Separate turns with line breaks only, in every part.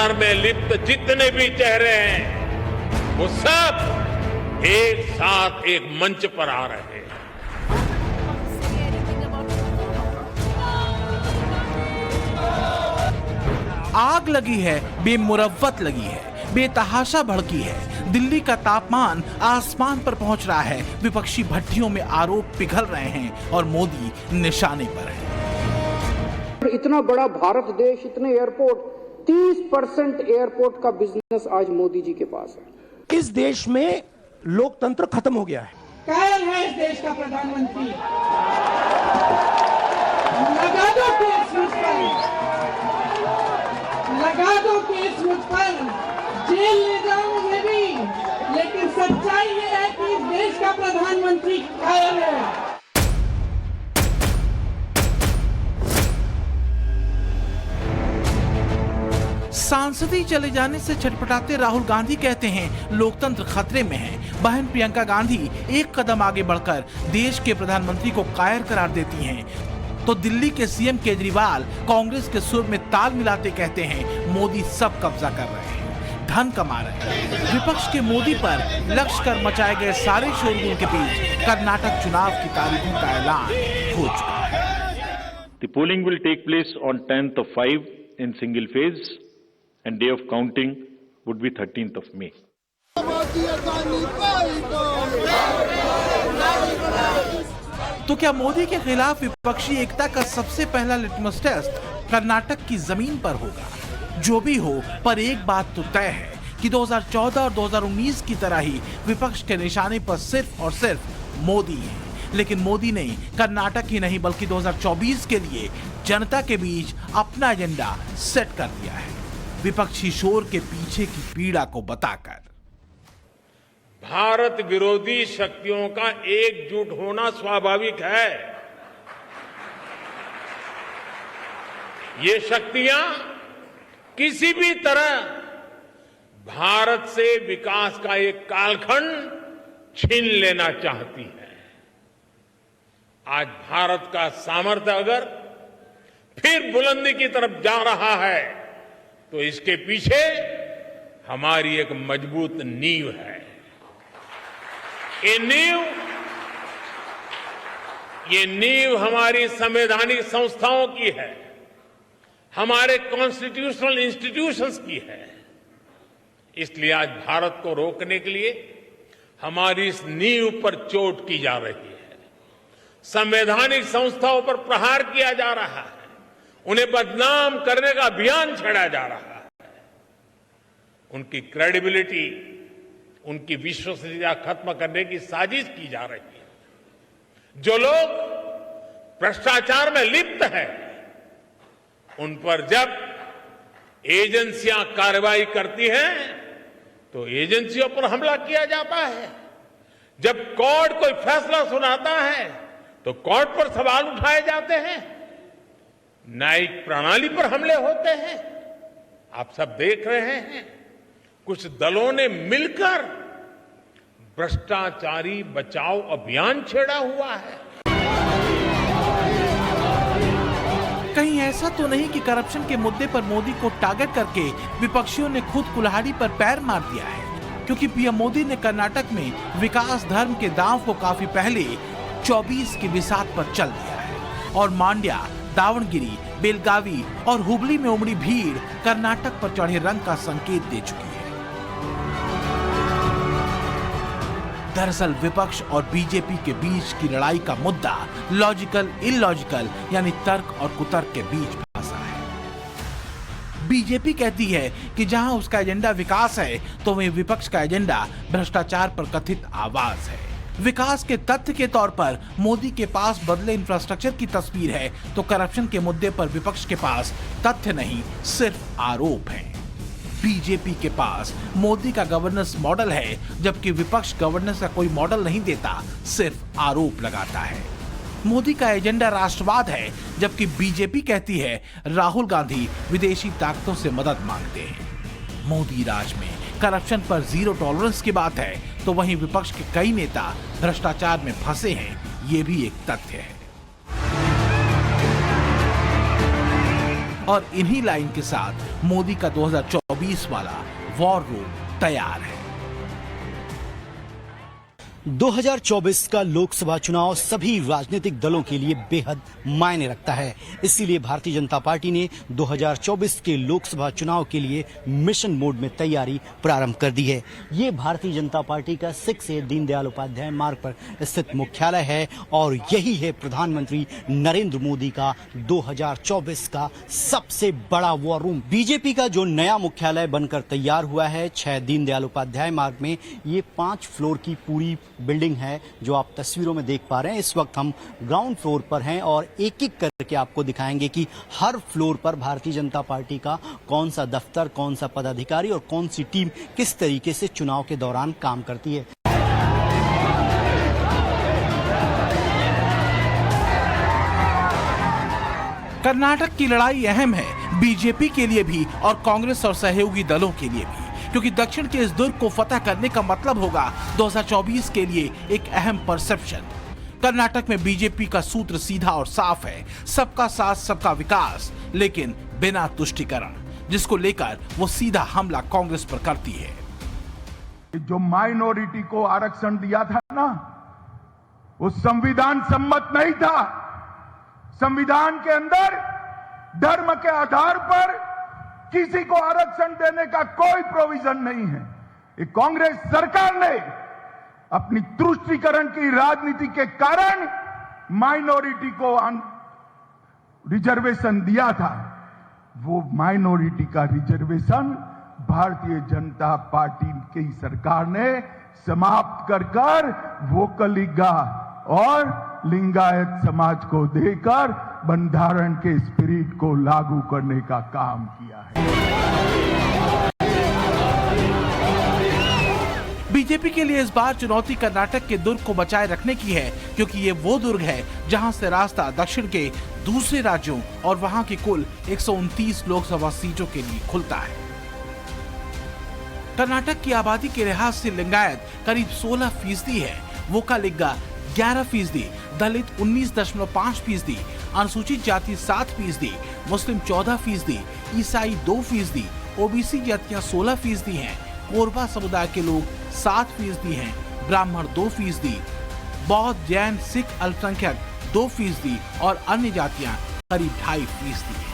भ्रष्टाचार में लिप्त जितने भी चेहरे हैं वो सब एक साथ एक मंच पर आ रहे हैं।
आग लगी है, बेमुरव्वत लगी है, बेतहाशा भड़की है। दिल्ली का तापमान आसमान पर पहुंच रहा है। विपक्षी भट्टियों में आरोप पिघल रहे हैं और मोदी निशाने पर है।
इतना बड़ा भारत देश, इतने एयरपोर्ट, 30% एयरपोर्ट का बिजनेस आज मोदी जी के पास है।
इस देश में लोकतंत्र खत्म हो गया है।
कायल है इस देश का प्रधानमंत्री। लगा दो केस मुझ पर, लगा दो केस मुझ पर, जेल ले जाओ मुझे भी, लेकिन सच्चाई ये है कि इस देश का प्रधानमंत्री कायल है।
सांसदी चले जाने से छटपटाते राहुल गांधी कहते हैं लोकतंत्र खतरे में है। बहन प्रियंका गांधी एक कदम आगे बढ़कर देश के प्रधानमंत्री को कायर करार देती हैं। तो दिल्ली के सीएम केजरीवाल कांग्रेस के सुर में ताल मिलाते कहते हैं मोदी सब कब्जा कर रहे हैं, धन कमा रहे हैं। विपक्ष के मोदी पर लक्ष्य कर मचाए गए सारे शोरगुल के बीच कर्नाटक चुनाव की तारीखों का ऐलान हो चुका है।
The polling will take place on 10th of 5 in single phase and day of counting would be 13th of May.
तो क्या मोदी के खिलाफ विपक्षी एकता का सबसे पहला लिटमस टेस्ट कर्नाटक की जमीन पर होगा? जो भी हो, पर एक बात तो तय है कि 2014 और 2019 की तरह ही विपक्ष के निशाने पर सिर्फ और सिर्फ मोदी है। लेकिन मोदी ने कर्नाटक ही नहीं बल्कि 2024 के लिए जनता के बीच अपना एजेंडा सेट कर दिया है, विपक्षी शोर के पीछे की पीड़ा को बताकर।
भारत विरोधी शक्तियों का एकजुट होना स्वाभाविक है। ये शक्तियां किसी भी तरह भारत से विकास का एक कालखंड छीन लेना चाहती है। आज भारत का सामर्थ्य अगर फिर बुलंदी की तरफ जा रहा है तो इसके पीछे हमारी एक मजबूत नींव है। ये नींव हमारी संवैधानिक संस्थाओं की है, हमारे कॉन्स्टिट्यूशनल इंस्टीट्यूशंस की है। इसलिए आज भारत को रोकने के लिए हमारी इस नींव पर चोट की जा रही है, संवैधानिक संस्थाओं पर प्रहार किया जा रहा है, उन्हें बदनाम करने का अभियान छेड़ा जा रहा है। उनकी क्रेडिबिलिटी, उनकी विश्वसनीयता खत्म करने की साजिश की जा रही है। जो लोग भ्रष्टाचार में लिप्त हैं, उन पर जब एजेंसियां कार्रवाई करती हैं तो एजेंसियों पर हमला किया जाता है। जब कोर्ट कोई फैसला सुनाता है तो कोर्ट पर सवाल उठाए जाते हैं, न्यायिक प्रणाली पर हमले होते हैं। आप सब देख रहे हैं, कुछ दलों ने मिलकर भ्रष्टाचारी बचाओ अभियान छेड़ा हुआ है।
कहीं ऐसा तो नहीं कि करप्शन के मुद्दे पर मोदी को टारगेट करके विपक्षियों ने खुद कुल्हाड़ी पर पैर मार दिया है? क्योंकि पीएम मोदी ने कर्नाटक में विकास धर्म के दांव को काफी पहले 24 की बिसात पर चल दिया है और मांड्या, दावणगिरी, बेलगावी और हुबली में उमड़ी भीड़ कर्नाटक पर चढ़े रंग का संकेत दे चुकी है। दरअसल विपक्ष और बीजेपी के बीच की लड़ाई का मुद्दा लॉजिकल इलॉजिकल यानी तर्क और कुतर्क के बीच फंसा है। बीजेपी कहती है कि जहां उसका एजेंडा विकास है तो वहीं विपक्ष का एजेंडा भ्रष्टाचार पर कथित आवाज है। विकास के तथ्य के तौर पर मोदी के पास बदले इंफ्रास्ट्रक्चर की तस्वीर है तो करप्शन के मुद्दे पर विपक्ष के पास तथ्य नहीं सिर्फ आरोप हैं। बीजेपी के पास मोदी का गवर्नेंस मॉडल है जबकि विपक्ष गवर्नेंस का कोई मॉडल नहीं देता, सिर्फ आरोप लगाता है। मोदी का एजेंडा राष्ट्रवाद है जबकि बीजेपी कहती है राहुल गांधी विदेशी ताकतों से मदद मांगते हैं। मोदी राज में करप्शन पर जीरो टॉलरेंस की बात है तो वहीं विपक्ष के कई नेता भ्रष्टाचार में फंसे हैं, ये भी एक तथ्य है। और इन्हीं लाइन के साथ मोदी का 2024 वाला वॉर रूम तैयार है।
2024 का लोकसभा चुनाव सभी राजनीतिक दलों के लिए बेहद मायने रखता है। इसीलिए भारतीय जनता पार्टी ने 2024 के लोकसभा चुनाव के लिए मिशन मोड में तैयारी प्रारंभ कर दी है। ये भारतीय जनता पार्टी का 6 दीनदयाल उपाध्याय मार्ग पर स्थित मुख्यालय है और यही है प्रधानमंत्री नरेंद्र मोदी का 2024 का सबसे बड़ा वॉर रूम। बीजेपी का जो नया मुख्यालय बनकर तैयार हुआ है 6 दीनदयाल उपाध्याय मार्ग में, ये 5 फ्लोर की पूरी बिल्डिंग है जो आप तस्वीरों में देख पा रहे हैं। इस वक्त हम ग्राउंड फ्लोर पर हैं और एक एक करके आपको दिखाएंगे कि हर फ्लोर पर भारतीय जनता पार्टी का कौन सा दफ्तर, कौन सा पदाधिकारी और कौन सी टीम किस तरीके से चुनाव के दौरान काम करती है।
कर्नाटक की लड़ाई अहम है बीजेपी के लिए भी और कांग्रेस और सहयोगी दलों के लिए भी, क्योंकि दक्षिण के इस दुर्ग को फतह करने का मतलब होगा 2024 के लिए एक अहम परसेप्शन। कर्नाटक में बीजेपी का सूत्र सीधा और साफ है, सबका साथ सबका विकास, लेकिन बिना तुष्टीकरण, जिसको लेकर वो सीधा हमला कांग्रेस पर करती है।
जो माइनॉरिटी को आरक्षण दिया था ना, वो संविधान सम्मत नहीं था। संविधान के अंदर धर्म के आधार पर किसी को आरक्षण देने का कोई प्रोविजन नहीं है। ये कांग्रेस सरकार ने अपनी तुष्टीकरण की राजनीति के कारण माइनॉरिटी को रिजर्वेशन दिया था। वो माइनॉरिटी का रिजर्वेशन भारतीय जनता पार्टी की सरकार ने समाप्त कर वोकलिगा और लिंगायत समाज को देकर बंधारण के स्पिरिट को लागू करने का काम किया है।
बीजेपी के लिए इस बार चुनौती कर्नाटक के दुर्ग को बचाए रखने की है, क्योंकि ये वो दुर्ग है जहां से रास्ता दक्षिण के दूसरे राज्यों और वहां की कुल 129 लोकसभा सीटों के लिए खुलता है। कर्नाटक की आबादी के लिहाज से लिंगायत करीब 16% है, वोकालिगा 11%, दलित 19.5%, अनुसूचित जाति 7%, मुस्लिम 14%, ईसाई 2%, ओबीसी जातियां 16% हैं, कोरबा समुदाय के लोग 7% हैं, ब्राह्मण 2%, बौद्ध, जैन, सिख अल्पसंख्यक 2% और अन्य जातियां करीब 2.5% हैं।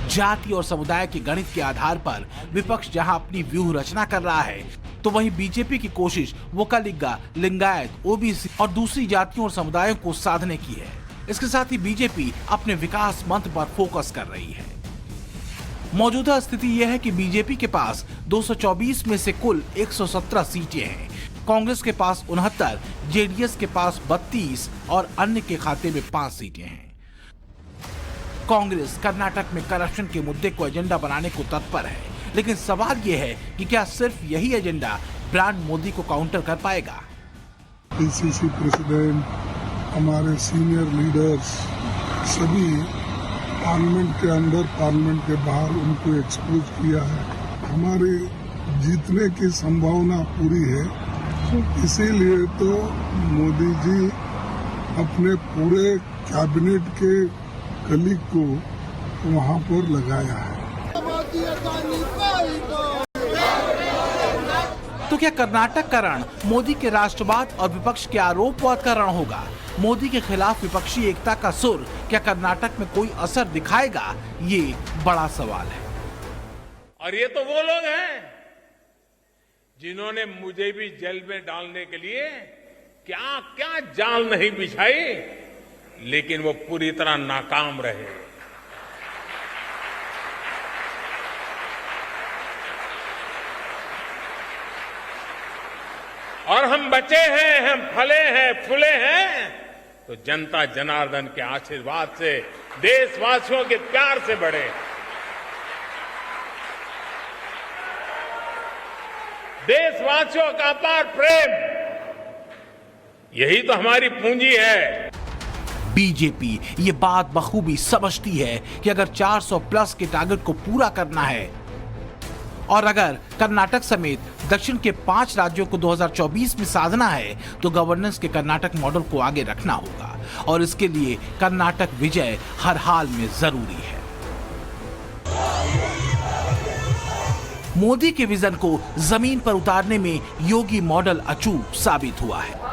जाति और समुदाय के गणित के आधार पर विपक्ष जहां अपनी व्यूह रचना कर रहा है, तो वहीं बीजेपी की कोशिश वोकालिगा, लिंगायत, ओबीसी और दूसरी जातियों और समुदायों को साधने की है। इसके साथ ही बीजेपी अपने विकास मंत्र पर फोकस कर रही है। मौजूदा स्थिति यह है कि बीजेपी के पास 224 में से कुल 117 सीटें हैं, कांग्रेस के पास 69, जेडीएस के पास 32 और अन्य के खाते में 5 सीटें हैं। कांग्रेस कर्नाटक में करप्शन के मुद्दे को एजेंडा बनाने को तत्पर है, लेकिन सवाल यह है कि क्या सिर्फ यही एजेंडा ब्रांड मोदी को काउंटर कर पाएगा?
पीसीसी प्रेसिडेंट, हमारे सीनियर लीडर्स सभी पार्लियामेंट के अंदर, पार्लियामेंट के बाहर उनको एक्सपोज किया है। हमारे जीतने की संभावना पूरी है, इसीलिए तो मोदी जी अपने पूरे कैबिनेट के कलीग को वहां पर लगाया है।
तो क्या कर्नाटक का रण मोदी के राष्ट्रवाद और विपक्ष के आरोपवाद का रण होगा? मोदी के खिलाफ विपक्षी एकता का सुर क्या कर्नाटक में कोई असर दिखाएगा? ये बड़ा सवाल है।
और ये तो वो लोग हैं जिन्होंने मुझे भी जेल में डालने के लिए क्या क्या जाल नहीं बिछाई, लेकिन वो पूरी तरह नाकाम रहे। और हम बचे हैं, हम फले हैं, फूले हैं, तो जनता जनार्दन के आशीर्वाद से, देशवासियों के प्यार से बढ़े। देशवासियों का अपार प्रेम, यही तो हमारी पूंजी है।
बीजेपी ये बात बखूबी समझती है कि अगर 400 प्लस के टारगेट को पूरा करना है और अगर कर्नाटक समेत दक्षिण के 5 राज्यों को 2024 में साधना है, तो गवर्नेंस के कर्नाटक मॉडल को आगे रखना होगा। और इसके लिए कर्नाटक विजय हर हाल में जरूरी है। मोदी के विजन को जमीन पर उतारने में योगी मॉडल अचूक साबित हुआ है।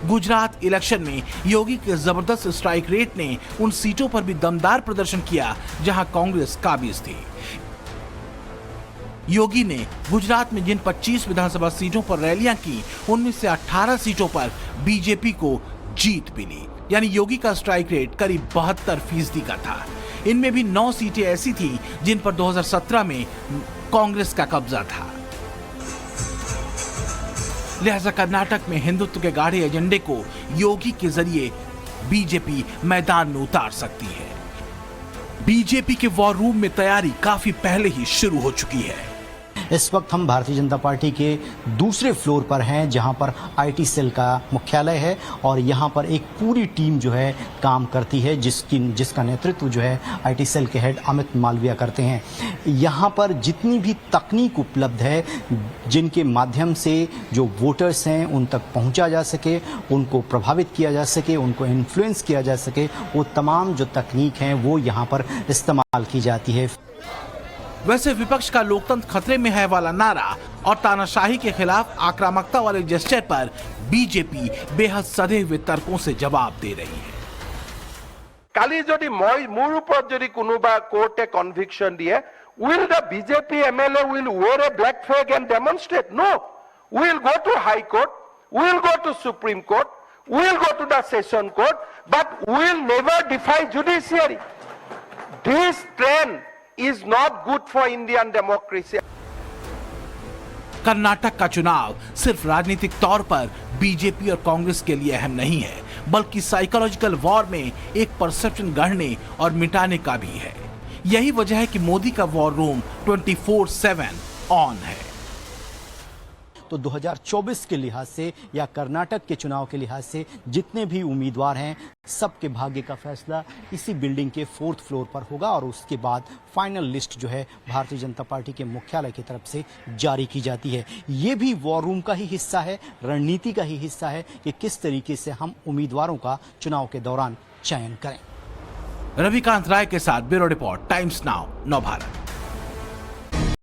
गुजरात इलेक्शन में योगी के जबरदस्त स्ट्राइक रेट ने उन सीटों पर भी दमदार प्रदर्शन किया जहां कांग्रेस काबिज थी। योगी ने गुजरात में जिन 25 विधानसभा सीटों पर रैलियां की, उनमें से 18 सीटों पर बीजेपी को जीत मिली, यानी योगी का स्ट्राइक रेट करीब 72% का था। इनमें भी 9 सीटें ऐसी थी जिन पर 2017 में कांग्रेस का कब्जा था। लिहाजा कर्नाटक में हिंदुत्व के गाढ़े एजेंडे को योगी के जरिए बीजेपी मैदान में उतार सकती है। बीजेपी के वॉर रूम में तैयारी काफी पहले ही शुरू हो चुकी है।
इस वक्त हम भारतीय जनता पार्टी के दूसरे फ्लोर पर हैं, जहां पर आईटी सेल का मुख्यालय है और यहां पर एक पूरी टीम जो है काम करती है, जिसका नेतृत्व जो है आईटी सेल के हेड अमित मालविया करते हैं। यहां पर जितनी भी तकनीक उपलब्ध है, जिनके माध्यम से जो वोटर्स हैं उन तक पहुंचा जा सके, उनको प्रभावित किया जा सके, उनको इन्फ्लुएंस किया जा सके, वो तमाम जो तकनीक हैं वो यहां पर इस्तेमाल की जाती है।
वैसे विपक्ष का लोकतंत्र खतरे में है वाला नारा और तानाशाही के खिलाफ आक्रामकता वाले जेस्चर पर बीजेपी बेहद सधे हुए तर्कों से जवाब दे रही है।
কালি যদি মোৰ ওপৰত যদি কোনোবা কোৰ্টে কনভিকশন দিয়ে, will the BJP MLA will wear a black flag and demonstrate? No, we will go to High Court, we will go to Supreme Court, we will go to the Session Court, but we will never defy judiciary. This trend is not good for Indian democracy.
Karnataka का चुनाव सिर्फ राजनीतिक तौर पर BJP और कांग्रेस के लिए अहम नहीं है, बल्कि साइकोलॉजिकल वॉर में एक परसेप्शन गढ़ने और मिटाने का भी है। यही वजह है कि मोदी का वॉर रूम 24/7 ऑन है।
तो 2024 के लिहाज से या कर्नाटक के चुनाव के लिहाज से जितने भी उम्मीदवार हैं, सबके भाग्य का फैसला इसी बिल्डिंग के 4th फ्लोर पर होगा और उसके बाद फाइनल लिस्ट जो है भारतीय जनता पार्टी के मुख्यालय की तरफ से जारी की जाती है। ये भी वॉर रूम का ही हिस्सा है, रणनीति का ही हिस्सा है कि किस तरीके से हम उम्मीदवारों का चुनाव के दौरान चयन करें।
रविकांत राय के साथ ब्यूरो रिपोर्ट, टाइम्स नाउ, नव भारत।